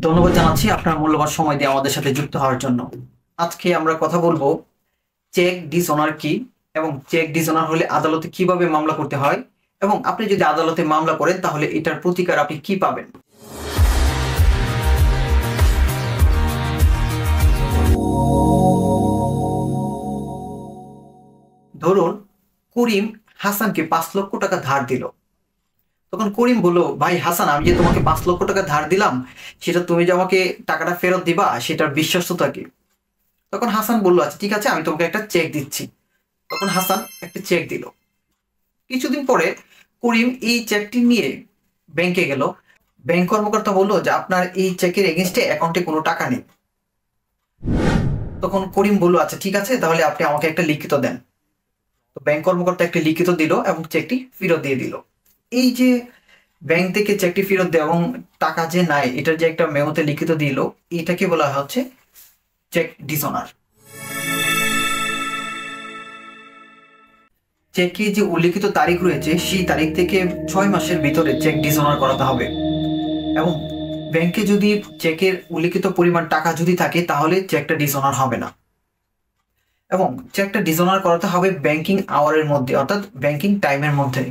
ধন্যবাদ জানাচ্ছি আপনার মূল্যবান সময় দিয়ে আমাদের সাথে যুক্ত হওয়ার জন্য। আজকে আমরা কথা বলবো চেক ডিসঅনার কি এবং চেক ডিসঅনার হলে আদালতে কিভাবে মামলা করতে হয় এবং আপনি যদি আদালতে মামলা করেন তাহলে এটার প্রতিকার আপনি কি পাবেন। ধরুন করিম হাসানকে 5 লক্ষ টাকা ধার দিল। তখন করিম বলল, ভাই হাসান, আমি যে তোমাকে 5 লক্ষ টাকা ধার দিলাম সেটা তুমি যে আমাকে টাকাটা ফেরত দিবা সেটার বিশ্বাসতা কি? তখন হাসান বলল, আচ্ছা ঠিক আছে, আমি তোমাকে একটা চেক দিচ্ছি। তখন হাসান একটা চেক দিল। কিছুদিন পরে করিম এই চেকটি নিয়ে ব্যাংকে গেল। ব্যাংক কর্মকর্তা বলল যে আপনার এই চেকের এগেনস্টে অ্যাকাউন্টে কোনো টাকা নেই। তখন করিম বলল, আচ্ছা ঠিক আছে, তাহলে আপনি আমাকে একটা লিখিত দেন। তো ব্যাংক কর্মকর্তা একটি লিখিত দিল এবং চেকটি ফেরত দিয়ে দিল। এই যে ব্যাংক থেকে চেকটি ফেরত দেয় এবং টাকা যে নাই এটার যে একটা মেমোতে লিখিত দিল, এটাকে বলা হচ্ছে চেক ডিসঅনার। চেকে যে উল্লিখিত তারিখ রয়েছে সেই তারিখ থেকে 6 মাসের ভিতরে চেক ডিসঅনার করাতে হবে এবং ব্যাংকে যদি চেকের উল্লিখিত পরিমাণ টাকা যদি থাকে তাহলে চেকটা ডিসঅনার হবে না এবং চেকটা ডিসঅনার করাতে হবে ব্যাংকিং আওয়ারের মধ্যে, অর্থাৎ ব্যাংকিং টাইমের মধ্যে।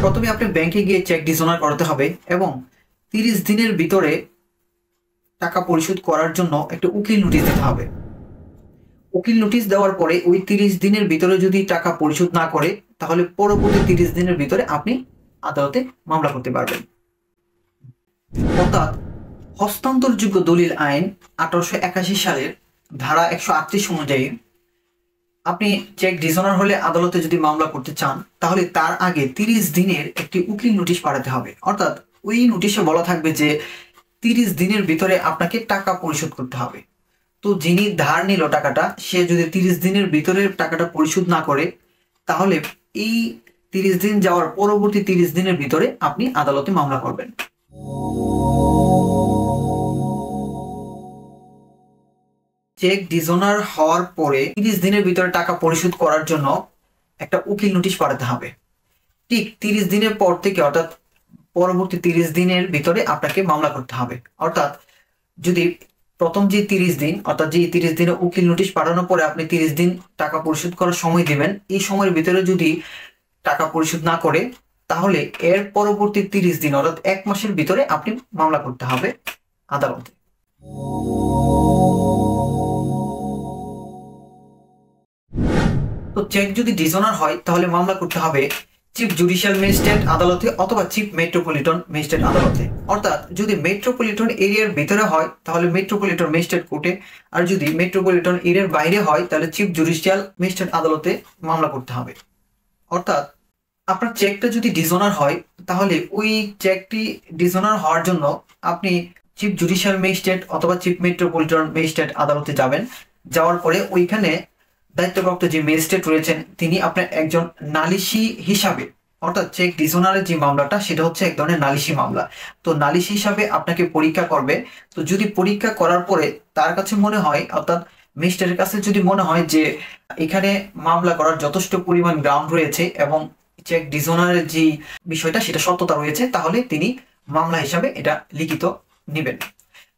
প্রথমে আপনি ব্যাংকে গিয়ে চেক ডিসঅনার করাতে হবে এবং 30 দিনের ভিতরে টাকা পরিশোধ করার জন্য একটা উকিল নোটিশ দিতে হবে। উকিল নোটিশ দেওয়ার পরে ওই 30 দিনের ভিতরে যদি টাকা পরিশোধ না করে তাহলে পরবর্তী 30 দিনের ভিতরে আপনি আদালতে মামলা করতে পারবেন। অর্থাৎ হস্তান্তরযোগ্য দলিল আইন 1881 সালের ধারা 138 অনুযায়ী আপনি চেক ডিসঅনার হলে আদালতে যদি মামলা করতে চান তাহলে তার আগে 30 দিনের একটি উকিল নোটিশ পাঠাতে হবে। অর্থাৎ ওই নোটিশে বলা থাকবে যে 30 দিনের ভিতরে আপনাকে টাকা পরিশোধ করতে হবে। তো যিনি ধার নিল টাকাটা, সে যদি 30 দিনের ভিতরে টাকাটা পরিশোধ না করে তাহলে এই 30 দিন যাওয়ার পরবর্তী 30 দিনের ভিতরে আপনি আদালতে মামলা করবেন। চেক ডিসঅনার হওয়ার পরে 30 দিনের ভিতরে টাকা পরিশোধ করার জন্য একটা উকিল নোটিশ পাঠাতে হবে। ঠিক 30 দিনের পর থেকে, অর্থাৎ পরবর্তী 30 দিনের ভিতরে আপনাকে মামলা করতে হবে। অর্থাৎ যদি প্রথম যে 30 দিন, অর্থাৎ যে 30 দিনে উকিল নোটিশ পাঠানোর পরে আপনি 30 দিন টাকা পরিশোধ করার সময় দিবেন, এই সময়ের ভিতরে যদি টাকা পরিশোধ না করে তাহলে এর পরবর্তী 30 দিন, অর্থাৎ 1 মাসের ভিতরে আপনি মামলা করতে হবে আদালতে। তো চেক যদি ডিসঅনার হয় তাহলে মামলা করতে হবে চিফ জুডিশিয়াল ম্যাজিস্ট্রেট আদালতে অথবা চিফ মেট্রোপলিটন ম্যাজিস্ট্রেট আদালতে। অর্থাৎ যদি মেট্রোপলিটন এরিয়ার ভিতরে হয় তাহলে মেট্রোপলিটন ম্যাজিস্ট্রেট কোর্টে, আর যদি মেট্রোপলিটন এরিয়ার বাইরে হয় তাহলে চিফ জুডিশিয়াল ম্যাজিস্ট্রেট আদালতে মামলা করতে হবে। অর্থাৎ আপনার চেকটা যদি ডিসঅনার হয় তাহলে ওই চেকটি ডিসঅনার হওয়ার জন্য আপনি চিফ জুডিশিয়াল ম্যাজিস্ট্রেট অথবা চিফ মেট্রোপলিটন ম্যাজিস্ট্রেট আদালতে যাবেন। যাওয়ার পরে ওইখানে দায়িত্বপ্রাপ্ত যে ম্যাজিস্ট্রেট রয়েছেন তিনি আপনার একজন নালিশি হিসাবে, অর্থাৎ চেক ডিসঅনারের যে মামলাটা সেটা হচ্ছে এক ধরনের নালিশি মামলা, তো নালিশি হিসাবে আপনাকে পরীক্ষা করবে। তো যদি পরীক্ষা করার পরে তার কাছে মনে হয়, অর্থাৎ ম্যাজিস্ট্রেটের কাছে যদি মনে হয় যে এখানে মামলা করার যথেষ্ট পরিমাণ গ্রাউন্ড রয়েছে এবং চেক ডিসঅনারের যে বিষয়টা সেটা সত্যতা রয়েছে, তাহলে তিনি মামলা হিসাবে এটা লিখিত নেবেন।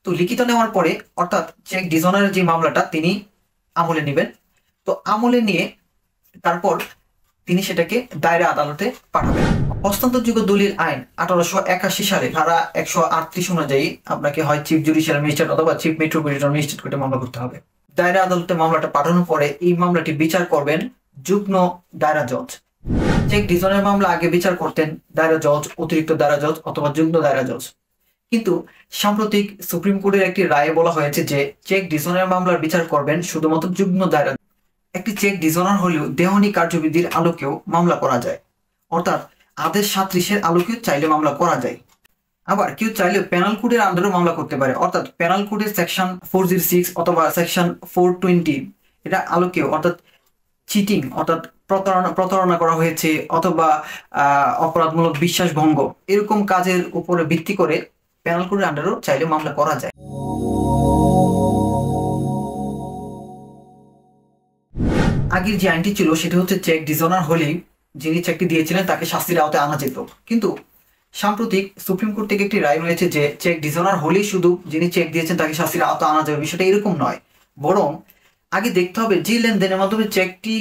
তো লিখিত নেওয়ার পরে, অর্থাৎ চেক ডিসঅনারের যে মামলাটা তিনি আমলে নেবেন। তো আমলে নিয়ে তারপর তিনি সেটাকে দায়রা আদালতে পাঠাবেন। হস্তান্তরযোগ্য দলিল আইন 1881 সালে ধারা 138 অনুযায়ী আপনাকে হয় চিফ জুডিশিয়াল ম্যাজিস্ট্রেট অথবা চিফ মেট্রোপলিটন ম্যাজিস্ট্রেট কোর্টে মামলা করতে হবে। দায়রা আদালতে মামলাটা পাঠানোর পরে এই মামলাটি বিচার করবেন যুগ্ম দায়রা জজ। চেক ডিসঅনার মামলা আগে বিচার করতেন দায়রা জজ, অতিরিক্ত দায়রা জজ অথবা যুগ্ম দায়রা জজ। কিন্তু সাম্প্রতিক সুপ্রিম কোর্টের একটি রায়ে বলা হয়েছে যে চেক ডিসঅনার মামলার বিচার করবেন শুধুমাত্র যুগ্ম দায়রা। একটি চেক ডিসঅনার হলেও দেওয়ানি কার্যবিধির আলোকেও মামলা করা যায়, অর্থাৎ আদেশ 37-এর আলোকেও চাইলে মামলা করা যায়। আবার কেউ চাইলে পেনাল কোডের আন্ডারেও মামলা করতে পারে, অর্থাৎ পেনাল কোডের সেকশন 406 অথবা সেকশন 420 এটা আলোকেও, অর্থাৎ চিটিং অর্থাৎ প্রতারণা করা হয়েছে অথবা অপরাধমূলক বিশ্বাসভঙ্গ এরকম কাজের উপরে ভিত্তি করে পেনাল কোডের আন্ডারেও চাইলে মামলা করা যায়। আগের যে আইনটি ছিল সেটা হচ্ছে চেক ডিসঅনার হলেই যিনি চেকটি দিয়েছিলেন তাকে শাস্তির আওতায় আনা যেত। কিন্তু সাম্প্রতিক সুপ্রিম কোর্ট থেকে একটি রায় রয়েছে যে চেক ডিসঅনার হলেই শুধু যিনি চেক দিয়েছেন তাকে শাস্তির আওতায় আনা যাবে। বিষয়টা এরকম নয়, বরং আগে দেখতে হবে যে লেনদেনের মাধ্যমে চেকটি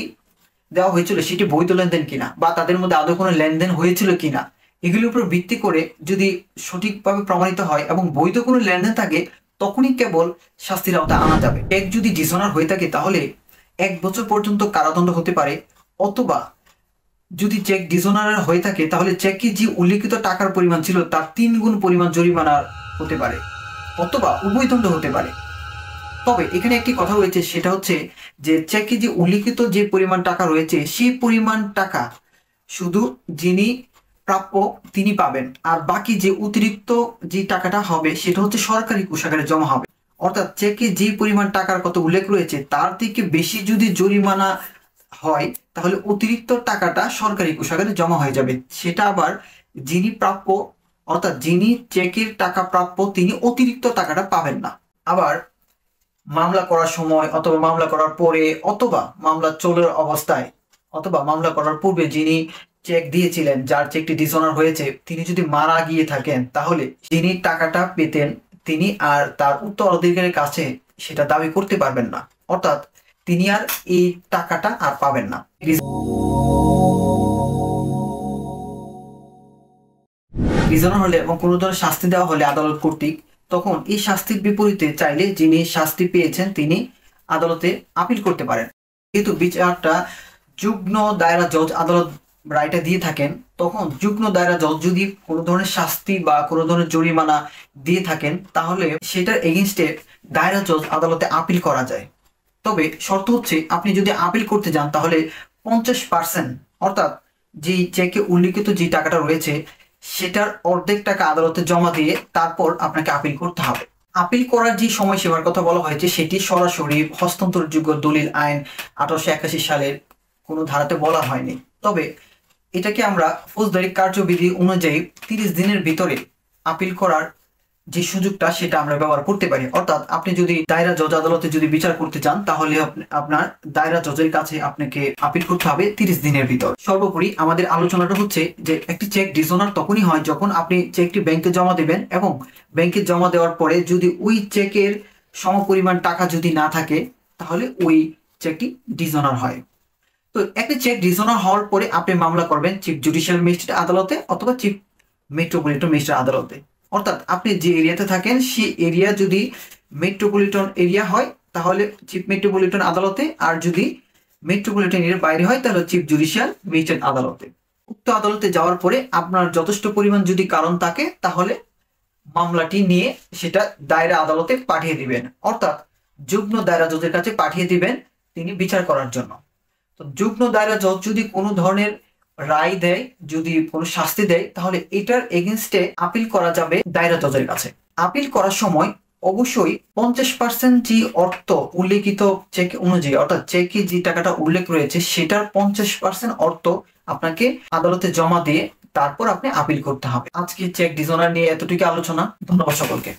দেওয়া হয়েছিল সেটি বৈধ লেনদেন কিনা, বা তাদের মধ্যে আদৌ কোনো লেনদেন হয়েছিল কিনা। এগুলির উপর ভিত্তি করে যদি সঠিকভাবে প্রমাণিত হয় এবং বৈধ কোনো লেনদেন থাকে, তখনই কেবল শাস্তির আওতায় আনা যাবে। চেক যদি ডিসঅনার হয়ে থাকে তাহলে 1 বছর পর্যন্ত কারাদণ্ড হতে পারে, অথবা যদি চেক ডিসঅনার হয়ে থাকে তাহলে চেকে যে উল্লিখিত টাকার পরিমাণ ছিল তার 3 গুণ পরিমাণ জরিমানা হতে পারে, অথবা উভয়দণ্ড হতে পারে। তবে এখানে একটি কথা রয়েছে, সেটা হচ্ছে যে চেকে যে উল্লিখিত যে পরিমাণ টাকা রয়েছে সেই পরিমাণ টাকা শুধু যিনি প্রাপ্য তিনি পাবেন, আর বাকি যে অতিরিক্ত যে টাকাটা হবে সেটা হচ্ছে সরকারি কোষাগারে জমা হবে। অর্থাৎ চেকে যে পরিমাণ টাকার কথা উল্লেখ রয়েছে তার থেকে বেশি যদি জরিমানা হয় তাহলে অতিরিক্ত টাকাটা সরকারি কোষাগারে জমা হয়ে যাবে। সেটা আবার যিনি প্রাপ্য, অর্থাৎ যিনি চেকের টাকা প্রাপ্য তিনি অতিরিক্ত টাকাটা পাবেন না। আবার মামলা করার সময় অথবা মামলা করার পরে অথবা মামলা চলার অবস্থায় অথবা মামলা করার পূর্বে যিনি চেক দিয়েছিলেন, যার চেকটি ডিসঅনার হয়েছে, তিনি যদি মারা গিয়ে থাকেন তাহলে যিনি টাকাটা পেতেন তিনি আর তার উত্তরাধিকারীর কাছে সেটা দাবি করতে পারবেন না, অর্থাৎ তিনি আর এই টাকাটা আর পাবেন না। ডিসঅনার হলে এবং কোনো ধরনের শাস্তি দেওয়া হলে আদালত কর্তৃক, তখন এই শাস্তির বিপরীতে চাইলে যিনি শাস্তি পেয়েছেন তিনি আদালতে আপিল করতে পারেন। যেহেতু বিচারটা যুগ্ম দায়রা জজ আদালত রায়টা দিয়ে থাকেন, তখন যুগ্ম দায়রা জজ যদি কোনো ধরনের শাস্তি বা কোনো ধরনের জরিমানা দিয়ে থাকেন তাহলে সেটার এগেইনস্টে দায়রা জজ আদালতে আপিল করা যায়। তবে শর্ত হচ্ছে আপনি যদি আপিল করতে যান তাহলে 50%, অর্থাৎ যে চেকে উল্লিখিত যে টাকাটা রয়েছে সেটার অর্ধেক টাকা আদালতে জমা দিয়ে তারপর আপনাকে আপিল করতে হবে। আপিল করার যে সময়সীমার কথা বলা হয়েছে সেটি সরাসরি হস্তান্তরযোগ্য দলিল আইন 1881 সালের কোনো ধারাতে বলা হয়নি। তবে এটাকে আমরা ফৌজদারি কার্যবিধি অনুযায়ী 30 দিনের ভিতরে আপিল করার যে সুযোগটা সেটা আমরা ব্যবহার করতে পারি। অর্থাৎ আপনি যদি দায়রা জজ আদালতে যদি বিচার করতে চান তাহলে আপনার দায়রা জজের কাছে আপনাকে আপিল করতে হবে 30 দিনের ভিতর। সর্বোপরি আমাদের আলোচনাটা হচ্ছে যে একটি চেক ডিসঅনার তখনই হয় যখন আপনি চেকটি ব্যাংকে জমা দেবেন এবং ব্যাংকে জমা দেওয়ার পরে যদি ওই চেকের সমপরিমাণ টাকা যদি না থাকে তাহলে ওই চেকটি ডিসঅনার হয়। তো একটি চেক ডিসঅনার হওয়ার পরে আপনি মামলা করবেন চিফ জুডিশিয়াল ম্যাজিস্ট্রেট আদালতে অথবা চিফ মেট্রোপলিটন ম্যাজিস্ট্রেট আদালতে। অর্থাৎ আপনি যে এরিয়াতে থাকেন সেই এরিয়া যদি মেট্রোপলিটন এরিয়া হয় তাহলে চিফ মেট্রোপলিটন আদালতে, আর যদি মেট্রোপলিটন এরিয়ার বাইরে হয় তাহলে চিফ জুডিশিয়াল ম্যাজিস্ট্রেট আদালতে। উক্ত আদালতে যাওয়ার পরে আপনার যথেষ্ট পরিমাণ যদি কারণ থাকে তাহলে মামলাটি নিয়ে সেটা দায়রা আদালতে পাঠিয়ে দিবেন, অর্থাৎ যুগ্ম দায়রা জজের কাছে পাঠিয়ে দিবেন তিনি বিচার করার জন্য। তো যুগ্ম দায়রা জজ যদি কোনো ধরনের রায় দেয়, যদি কোনো শাস্তি দেয় তাহলে এটার এগেইনস্টে আপিল করা যাবে দায়রা জজের কাছে। আপিল করার সময় অবশ্যই 50% যে অর্থ উল্লেখিত চেক অনুযায়ী, অর্থাৎ চেকে যে টাকাটা উল্লেখ রয়েছে সেটার 50% অর্থ আপনাকে আদালতে জমা দিয়ে তারপর আপনি আপিল করতে হবে। আজকে চেক ডিসঅনার নিয়ে এতটুকু আলোচনা। ধন্যবাদ সকলকে।